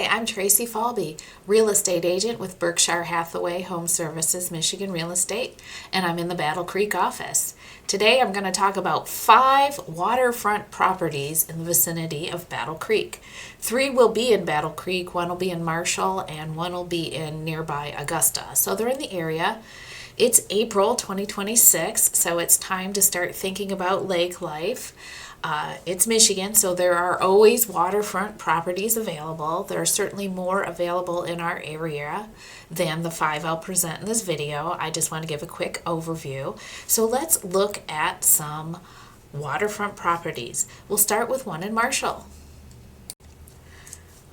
Hi, I'm Tracy Falbe, real estate agent with Berkshire Hathaway HomeServices Michigan Real Estate, and I'm in the Battle Creek office. Today I'm going to talk about 5 waterfront properties in the vicinity of Battle Creek. 3 will be in Battle Creek, 1 will be in Marshall, and 1 will be in nearby Augusta. So they're in the area. It's April 2026, so it's time to start thinking about lake life. It's Michigan, so there are always waterfront properties available. There are certainly more available in our area than the 5 I'll present in this video. I just want to give a quick overview. So let's look at some waterfront properties. We'll start with one in Marshall.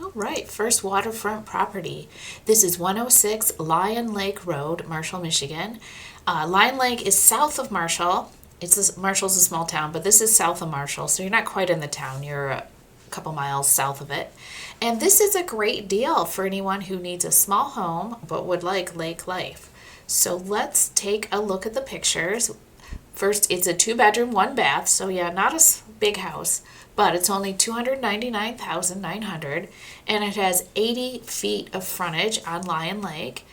All right, first waterfront property. This is 106 Lyon Lake Road, Marshall, Michigan. Lyon Lake is south of Marshall. Marshall's a small town, but this is south of Marshall, so you're not quite in the town. You're a couple miles south of it. And this is a great deal for anyone who needs a small home but would like lake life. So let's take a look at the pictures. First, it's a 2-bedroom, 1 bath, so yeah, not a big house, but it's only $299,900, and it has 80 feet of frontage on Lyon Lake.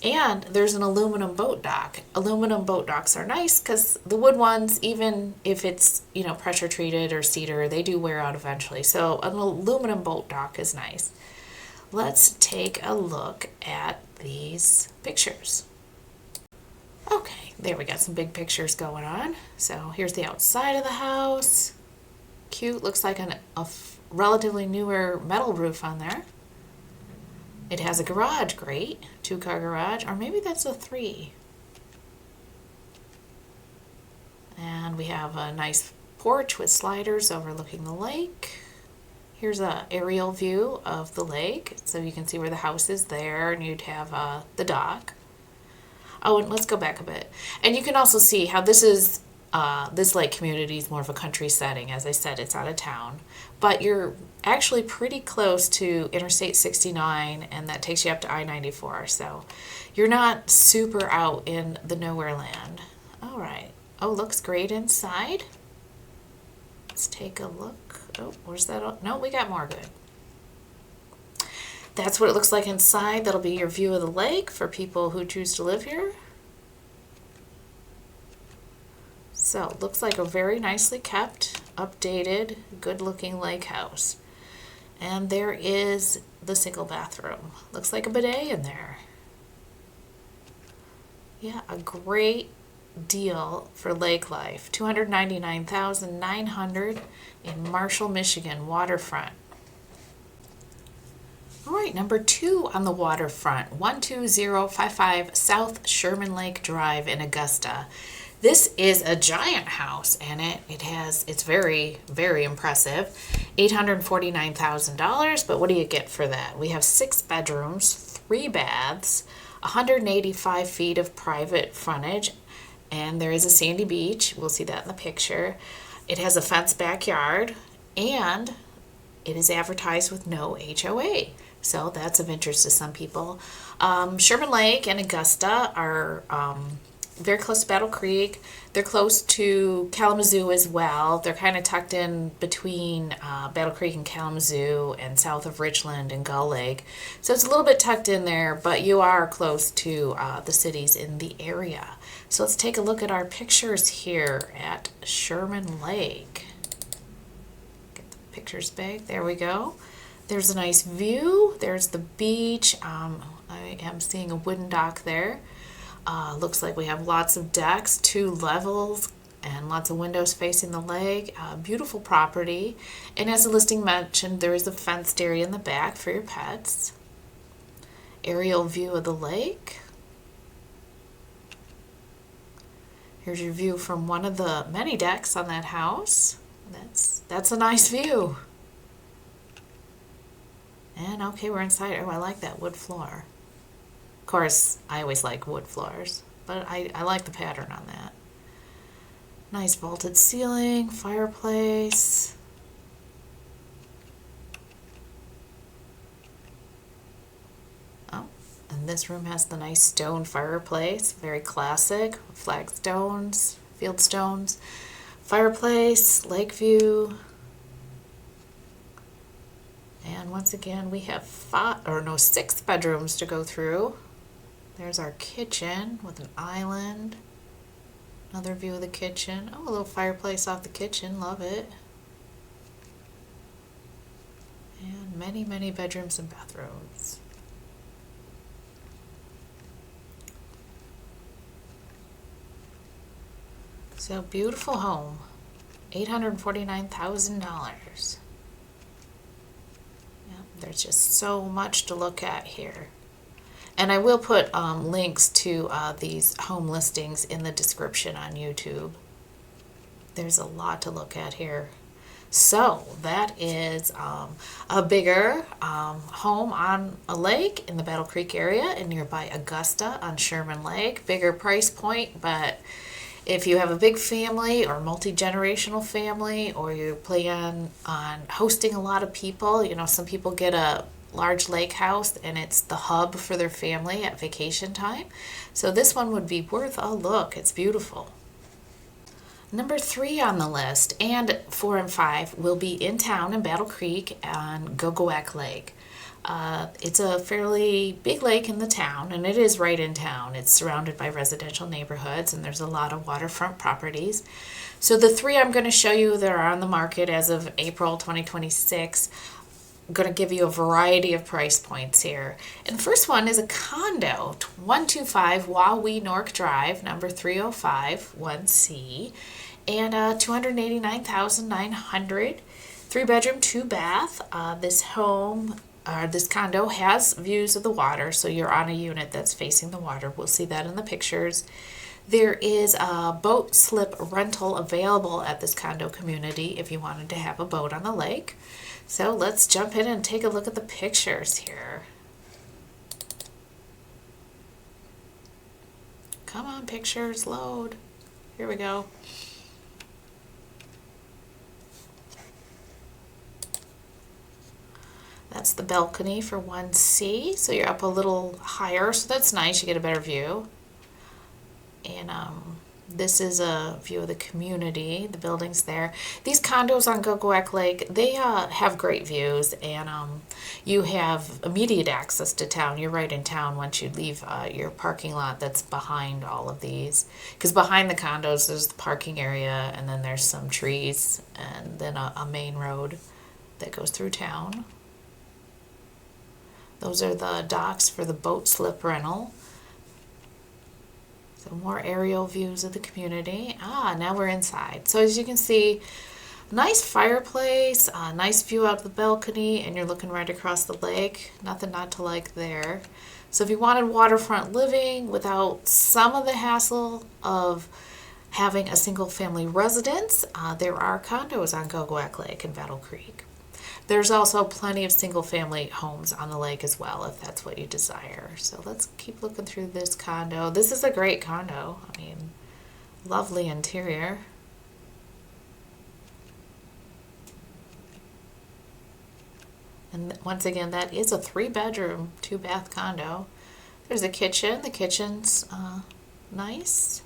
And there's an aluminum boat dock. Aluminum boat docks are nice because the wood ones, even if it's, pressure treated or cedar, they do wear out eventually. So an aluminum boat dock is nice. Let's take a look at these pictures. Okay, there we got some big pictures going on. So here's the outside of the house. Cute, looks like a relatively newer metal roof on there. It has a garage, great, 2-car garage, or maybe that's a 3. And we have a nice porch with sliders overlooking the lake. Here's an aerial view of the lake, so you can see where the house is there, and you'd have the dock. Oh, and let's go back a bit. And you can also see how this lake community is more of a country setting. As I said, it's out of town. But you're actually pretty close to Interstate 69, and that takes you up to I-94. So you're not super out in the nowhere land. All right. Oh, looks great inside. Let's take a look. Oh, where's that? No, we got more good. That's what it looks like inside. That'll be your view of the lake for people who choose to live here. So it looks like a very nicely kept, updated, good-looking lake house. And there is the single bathroom. Looks like a bidet in there. Yeah, a great deal for lake life. $299,900 in Marshall, Michigan, waterfront. All right, number 2 on the waterfront, 12055 South Sherman Lake Drive in Augusta. This is a giant house, and it's very, very impressive. $849,000, but what do you get for that? We have 6 bedrooms, 3 baths, 185 feet of private frontage, and there is a sandy beach. We'll see that in the picture. It has a fenced backyard, and it is advertised with no HOA. So that's of interest to some people. Sherman Lake and Augusta are very close to Battle Creek. They're close to Kalamazoo as well. They're kind of tucked in between Battle Creek and Kalamazoo and south of Richland and Gull Lake. So it's a little bit tucked in there, but you are close to the cities in the area. So let's take a look at our pictures here at Sherman Lake. Get the pictures big. There we go. There's a nice view. There's the beach. I am seeing a wooden dock there. Looks like we have lots of decks, 2 levels, and lots of windows facing the lake. Beautiful property. And as the listing mentioned, there is a fenced area in the back for your pets. Aerial view of the lake. Here's your view from one of the many decks on that house. That's a nice view. And okay, we're inside. Oh, I like that wood floor. Of course, I always like wood floors, but I like the pattern on that. Nice vaulted ceiling, fireplace. Oh, and this room has the nice stone fireplace, very classic, flagstones, field stones. Fireplace, lake view. once again, we have six bedrooms to go through. There's our kitchen with an island. Another view of the kitchen. Oh, a little fireplace off the kitchen. Love it. And many, many bedrooms and bathrooms. So beautiful home. $849,000. There's just so much to look at here. And I will put links to these home listings in the description on YouTube. There's a lot to look at here. So that is a bigger home on a lake in the Battle Creek area and nearby Augusta on Sherman Lake. Bigger price point, but if you have a big family or multi-generational family, or you plan on hosting a lot of people, you know, some people get a large lake house and it's the hub for their family at vacation time. So this one would be worth a look. It's beautiful. Number 3 on the list, and 4 and 5, will be in town in Battle Creek on Gogoak Lake. It's a fairly big lake in the town, and it is right in town. It's surrounded by residential neighborhoods, and there's a lot of waterfront properties. So the 3 I'm going to show you that are on the market as of April 2026, I'm going to give you a variety of price points here. And the first one is a condo, 125 Waterfront Nork Drive, number 305, 1C, and $289,900, 3-bedroom, 2-bath. This condo has views of the water, so you're on a unit that's facing the water. We'll see that in the pictures. There is a boat slip rental available at this condo community if you wanted to have a boat on the lake. So let's jump in and take a look at the pictures here. Come on, pictures, load. Here we go. That's the balcony for 1C, so you're up a little higher, so that's nice, you get a better view. And this is a view of the community, the buildings there. These condos on Gogoak Lake, they have great views, and you have immediate access to town. You're right in town once you leave your parking lot that's behind all of these. Because behind the condos, there's the parking area, and then there's some trees, and then a main road that goes through town. Those are the docks for the boat slip rental. So more aerial views of the community. Now we're inside. So as you can see, nice fireplace, nice view out the balcony, and you're looking right across the lake. Nothing not to like there. So if you wanted waterfront living without some of the hassle of having a single family residence, there are condos on Gogoak Lake and Battle Creek. There's also plenty of single-family homes on the lake as well, if that's what you desire. So let's keep looking through this condo. This is a great condo. I mean, lovely interior. And once again, that is a 3-bedroom, 2-bath condo. There's a kitchen. The kitchen's nice.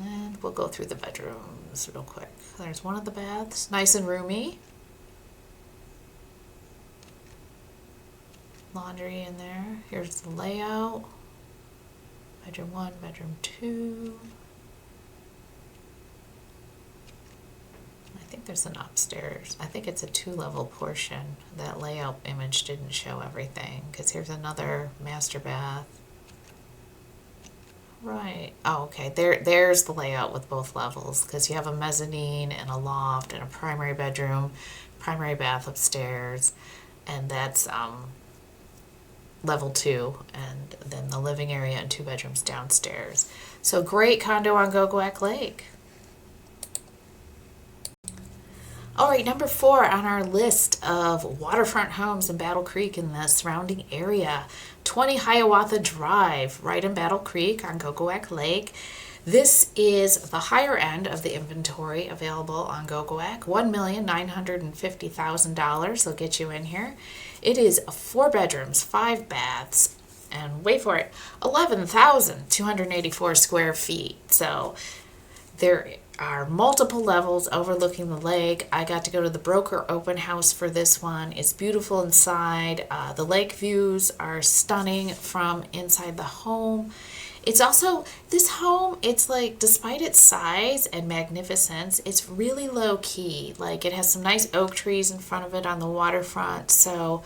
And we'll go through the bedrooms real quick. There's one of the baths, nice and roomy. Laundry in there. Here's the layout. Bedroom 1, bedroom 2. I think there's an upstairs. I think it's a 2-level portion. That layout image didn't show everything, because here's another master bath. Right. Oh, okay. There's the layout with both levels, because you have a mezzanine and a loft and a primary bedroom, primary bath upstairs, and that's level 2, and then the living area and 2 bedrooms downstairs. So great condo on Gogoak Lake. All right, number 4 on our list of waterfront homes in Battle Creek and the surrounding area, 20 Hiawatha Drive, right in Battle Creek on Gogoak Lake. This is the higher end of the inventory available on Gogoak, $1,950,000. They'll get you in here. It is 4 bedrooms, 5 baths, and wait for it, 11,284 square feet. So there are multiple levels overlooking the lake. I got to go to the broker open house for this one. It's beautiful inside. The lake views are stunning from inside the home. It's also, this home, it's like, despite its size and magnificence, it's really low key. Like, it has some nice oak trees in front of it on the waterfront. So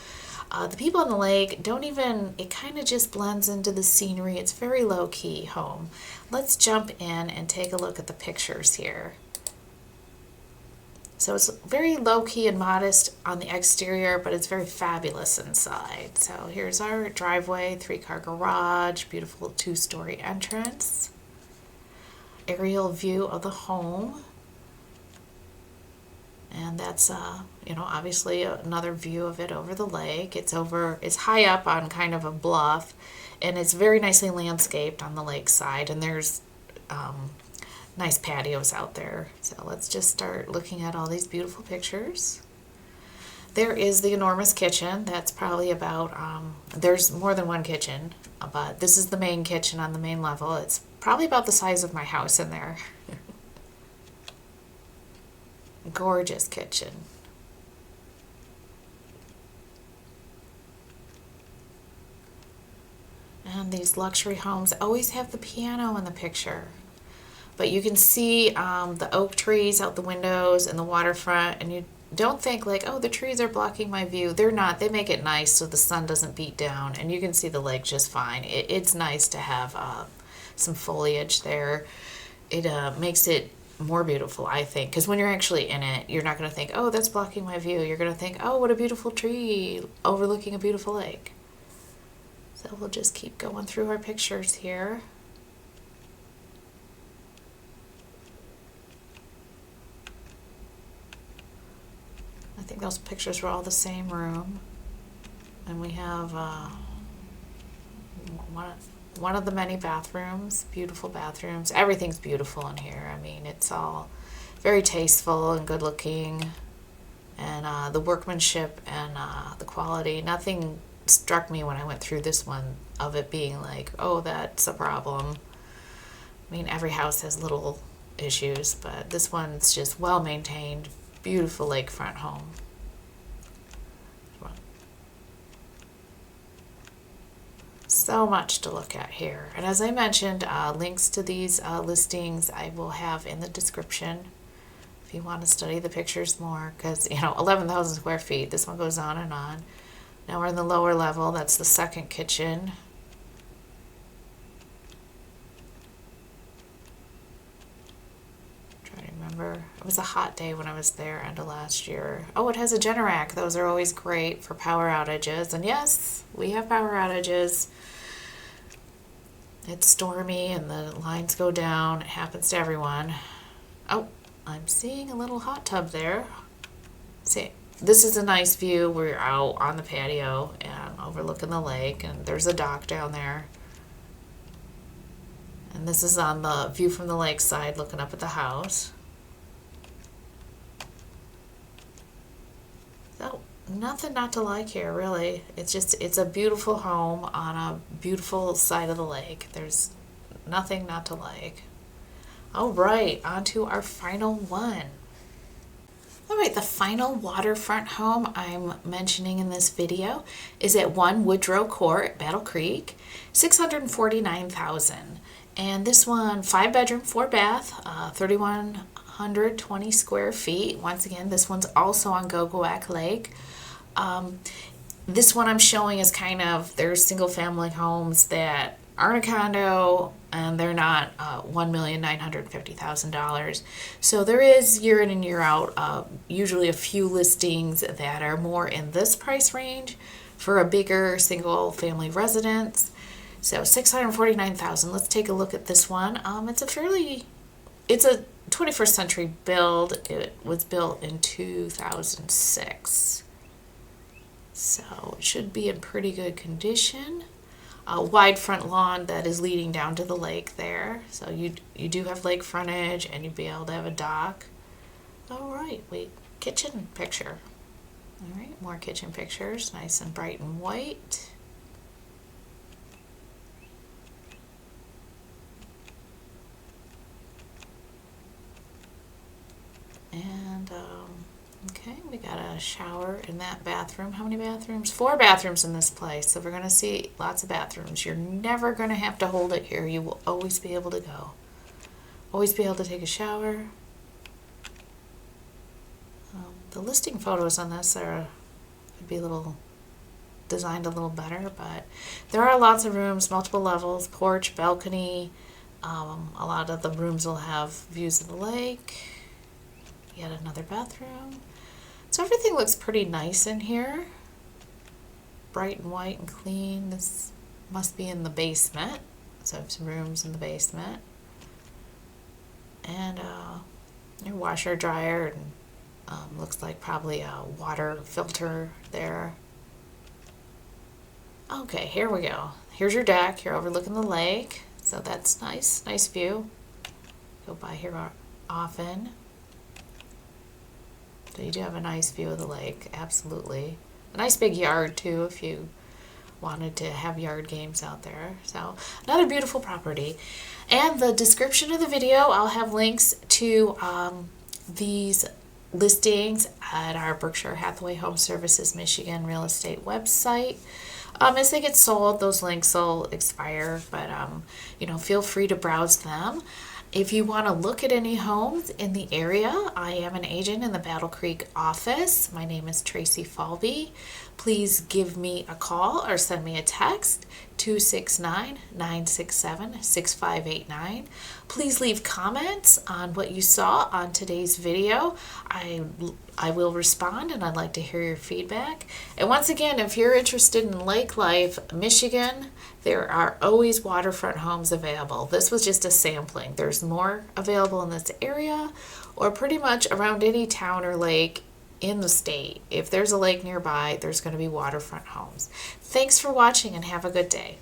the people on the lake don't even, it kind of just blends into the scenery. It's very low key home. Let's jump in and take a look at the pictures here. So it's very low key and modest on the exterior, but it's very fabulous inside. So here's our driveway, 3-car garage, beautiful 2-story entrance, aerial view of the home. And that's, obviously another view of it over the lake. It's high up on kind of a bluff, and it's very nicely landscaped on the lakeside, and there's nice patios out there. So let's just start looking at all these beautiful pictures. There is the enormous kitchen. That's probably about, there's more than one kitchen, but this is the main kitchen on the main level. It's probably about the size of my house in there. Gorgeous kitchen. And these luxury homes always have the piano in the picture. But you can see the oak trees out the windows and the waterfront, and you don't think like, oh, the trees are blocking my view. They're not. They make it nice so the sun doesn't beat down, and you can see the lake just fine. It's nice to have some foliage there. It makes it more beautiful, I think, because when you're actually in it, you're not going to think, oh, that's blocking my view. You're going to think, oh, what a beautiful tree overlooking a beautiful lake. So we'll just keep going through our pictures here. I think those pictures were all the same room. And we have one of the many bathrooms, beautiful bathrooms. Everything's beautiful in here. I mean, it's all very tasteful and good looking. And the workmanship and the quality, nothing struck me when I went through this one of it being like, oh, that's a problem. I mean, every house has little issues, but this one's just well maintained, beautiful lakefront home. So much to look at here. And as I mentioned, links to these listings I will have in the description if you want to study the pictures more, because 11,000 square feet, this one goes on and on. Now we're in the lower level. That's the second kitchen. Trying to remember, it was a hot day when I was there, end of last year. Oh, it has a Generac. Those are always great for power outages. And yes, we have power outages. It's stormy and the lines go down. It happens to everyone. Oh, I'm seeing a little hot tub there. See, this is a nice view. We're out on the patio and overlooking the lake, and there's a dock down there. And this is on the view from the lakeside looking up at the house. So nothing not to like here, really. It's a beautiful home on a beautiful side of the lake. There's nothing not to like. All right, on to our final one. All right, the final waterfront home I'm mentioning in this video is at 1 Woodrow Court, Battle Creek, $649,000. And this one, 5-bedroom, 4-bath, 3,120 square feet. Once again, this one's also on Gogoak Lake. This one I'm showing is kind of, there's single-family homes that aren't a condo, and they're not $1,950,000. So there is year in and year out usually a few listings that are more in this price range for a bigger single family residence. So $649,000. Let's take a look at this one. It's a 21st century build. It was built in 2006. So it should be in pretty good condition. A wide front lawn that is leading down to the lake there. So you do have lake frontage, and you'd be able to have a dock. All right, kitchen picture. All right, more kitchen pictures, nice and bright and white. And, okay, we got a shower in that bathroom. How many bathrooms? 4 bathrooms in this place. So we're going to see lots of bathrooms. You're never going to have to hold it here. You will always be able to go. Always be able to take a shower. The listing photos on this would be a little designed a little better, but there are lots of rooms, multiple levels, porch, balcony. A lot of the rooms will have views of the lake. Yet another bathroom. So everything looks pretty nice in here. Bright and white and clean. This must be in the basement. So I have some rooms in the basement. And your washer, dryer, and looks like probably a water filter there. Okay, here we go. Here's your deck. You're overlooking the lake. So that's nice. Nice view. Go by here often. So you do have a nice view of the lake, absolutely. A nice big yard too if you wanted to have yard games out there. So another beautiful property. And the description of the video, I'll have links to these listings at our Berkshire Hathaway Home Services Michigan real estate website. As they get sold, those links will expire, but feel free to browse them. If you want to look at any homes in the area, I am an agent in the Battle Creek office. My name is Tracy Falbe. Please give me a call or send me a text, 269-967-6589. Please leave comments on what you saw on today's video. I will respond, and I'd like to hear your feedback. And once again, if you're interested in lake life, Michigan, there are always waterfront homes available. This was just a sampling. There's more available in this area or pretty much around any town or lake in the state. If there's a lake nearby, there's going to be waterfront homes. Thanks for watching and have a good day.